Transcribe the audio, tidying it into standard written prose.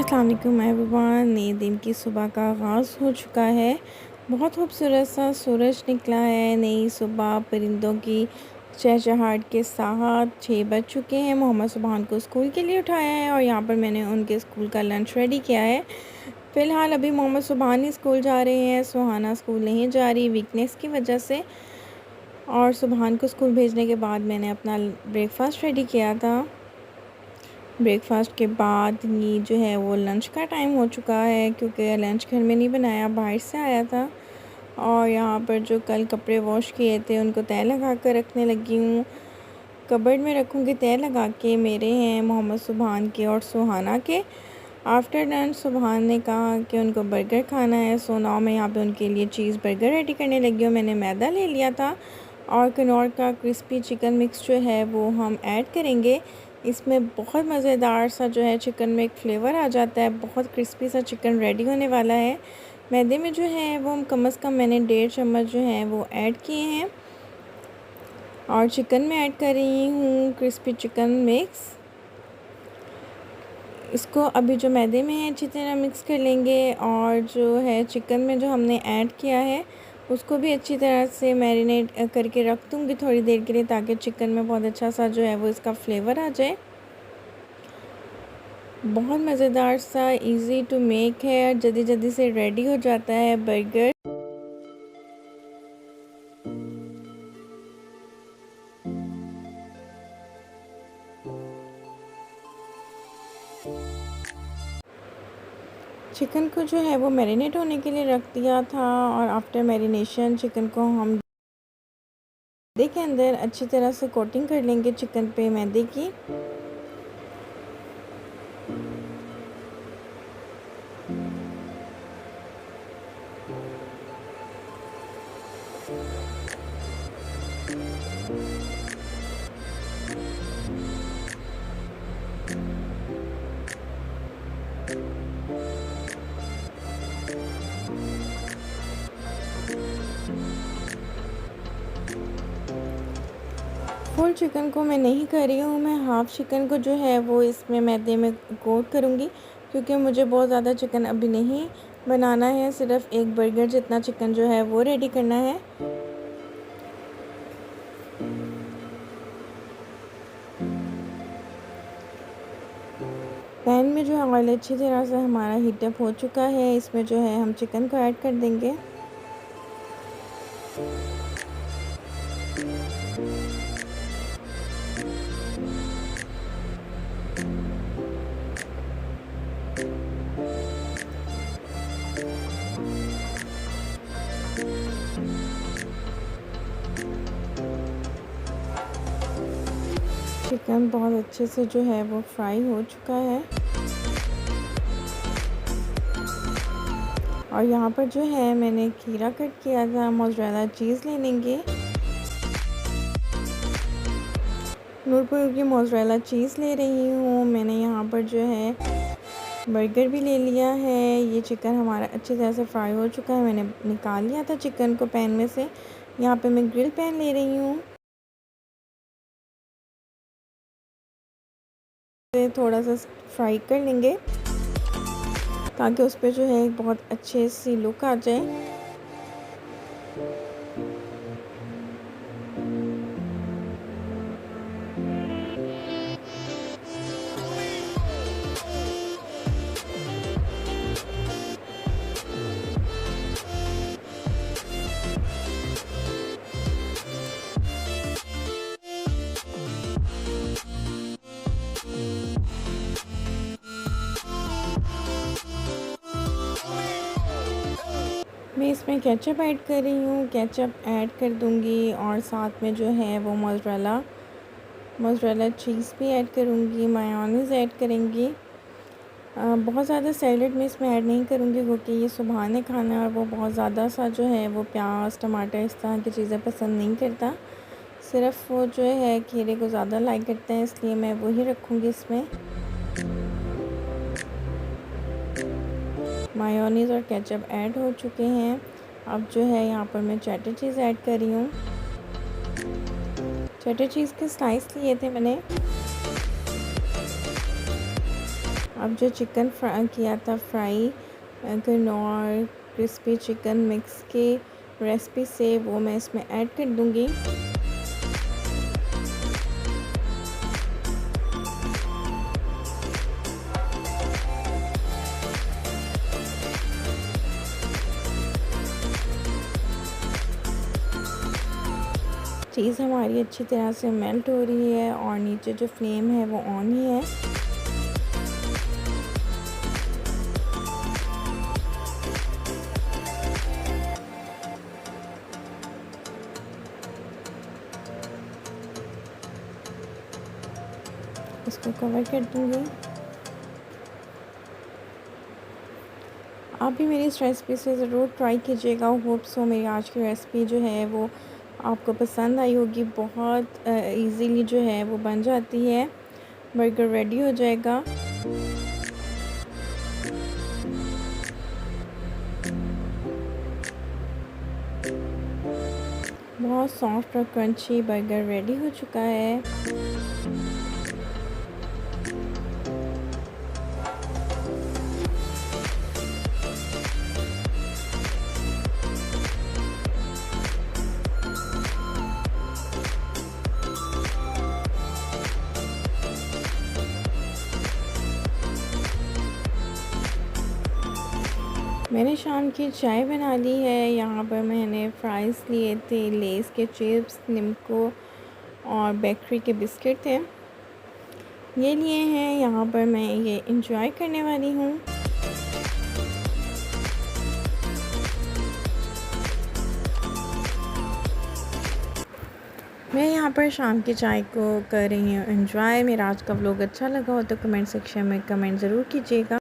अस्सलाम वालेकुम एवरीवन। नए दिन की सुबह का आगाज़ हो चुका है। बहुत खूबसूरत सा सूरज निकला है। नई सुबह परिंदों की चहचहाट के साथ 6 बज चुके हैं। मोहम्मद सुबहान को स्कूल के लिए उठाया है और यहाँ पर मैंने उनके स्कूल का लंच रेडी किया है। फ़िलहाल अभी मोहम्मद सुबहान ही स्कूल जा रहे हैं, सुहाना स्कूल नहीं जा रही वीकनेस की वजह से। और सुबहान को स्कूल भेजने के बाद मैंने अपना ब्रेकफ़ास्ट रेडी किया था। ब्रेकफ़ास्ट के बाद ये जो है वो लंच का टाइम हो चुका है, क्योंकि लंच घर में नहीं बनाया, बाहर से आया था। और यहाँ पर जो कल कपड़े वॉश किए थे उनको तह लगा कर रखने लगी हूँ। कबर्ड में रखूँगी तह लगा के। मेरे हैं, मोहम्मद सुबहान के और सुहाना के। आफ्टर लंच सुबहान ने कहा कि उनको बर्गर खाना है, सो नाउ मैं यहाँ पे उनके लिए चीज़ बर्गर रेडी करने लगी हूँ। मैंने मैदा ले लिया था और किनौर का क्रिस्पी चिकन मिक्स जो है वो हम ऐड करेंगे। इसमें बहुत मज़ेदार सा जो है चिकन में एक फ्लेवर आ जाता है। बहुत क्रिस्पी सा चिकन रेडी होने वाला है। मैदे में जो है वो कम से कम मैंने 1.5 चम्मच जो है वो ऐड किए हैं और चिकन में ऐड कर रही हूँ क्रिस्पी चिकन मिक्स। इसको अभी जो मैदे में है अच्छी तरह मिक्स कर लेंगे और जो है चिकन में जो हमने ऐड किया है उसको भी अच्छी तरह से मैरिनेट करके रख दूँगी थोड़ी देर के लिए, ताकि चिकन में बहुत अच्छा सा जो है वो इसका फ्लेवर आ जाए। बहुत मज़ेदार सा इजी टू मेक है, जल्दी जल्दी से रेडी हो जाता है बर्गर। चिकन को जो है वो मैरिनेट होने के लिए रख दिया था और आफ्टर मैरिनेशन चिकन को हम मैदे के अंदर अच्छी तरह से कोटिंग कर लेंगे चिकन पे मैदे की। फुल चिकन को मैं नहीं कर रही हूँ, मैं हाफ़ चिकन को जो है वो इसमें मैदे में कोट करूँगी, क्योंकि मुझे बहुत ज़्यादा चिकन अभी नहीं बनाना है। सिर्फ़ एक बर्गर जितना चिकन जो है वो रेडी करना है। पैन में जो है ऑयल अच्छी तरह से हमारा हीटअप हो चुका है। इसमें जो है हम चिकन को ऐड कर देंगे। चिकन बहुत अच्छे से जो है वो फ्राई हो चुका है और यहाँ पर जो है मैंने खीरा कट किया था। मोज़रेला चीज़ ले लेंगे। नूरपुर की मोज़रेला चीज़ ले रही हूँ। मैंने यहाँ पर जो है बर्गर भी ले लिया है। ये चिकन हमारा अच्छी तरह से फ्राई हो चुका है। मैंने निकाल लिया था चिकन को पैन में से। यहाँ पे मैं ग्रिल पैन ले रही हूँ। थोड़ा सा फ्राई कर लेंगे ताकि उस पर जो है बहुत अच्छे सी लुक आ जाए। मैं इसमें केचप ऐड कर रही हूँ। केचप ऐड कर दूँगी और साथ में जो है वो मोज़रेला चीज़ भी ऐड करूँगी। मायोनीज़ ऐड करेंगी। बहुत ज़्यादा सैलड में इसमें ऐड नहीं करूँगी, क्योंकि ये सुबहाने खाना है और वो बहुत ज़्यादा सा जो है वो प्याज टमाटर इस तरह की चीज़ें पसंद नहीं करता। सिर्फ़ वो जो है खीरे को ज़्यादा लाइक करते हैं, इसलिए मैं वही रखूँगी इसमें। मायोनीज़ और केचप ऐड हो चुके हैं। अब जो है यहाँ पर मैं चेडर चीज़ ऐड कर रही हूँ। चेडर चीज़ के स्लाइस लिए थे मैंने अब जो चिकन फ्राई किया था फ्राई और क्रिस्पी चिकन मिक्स के रेसिपी से वो मैं इसमें ऐड कर दूँगी। चीज़ हमारी अच्छी तरह से मेल्ट हो रही है और नीचे जो फ्लेम है वो ऑन ही है। इसको कवर कर दूँगी। आप भी मेरी इस रेसिपी से ज़रूर ट्राई कीजिएगा। होप सो मेरी आज की रेसिपी जो है वो आपको पसंद आई होगी। बहुत इजीली जो है वो बन जाती है। बर्गर रेडी हो जाएगा। बहुत सॉफ्ट और क्रंची बर्गर रेडी हो चुका है। मैंने शाम की चाय बना ली है। यहाँ पर मैंने फ्राइज़ लिए थे, लेस के चिप्स, निम्को और बेकरी के बिस्किट थे, ये लिए हैं। यहाँ पर मैं ये इंजॉय करने वाली हूँ। मैं यहाँ पर शाम की चाय को कर रही हूँ एंजॉय। मेरा आज का व्लॉग अच्छा लगा हो तो कमेंट सेक्शन में कमेंट ज़रूर कीजिएगा।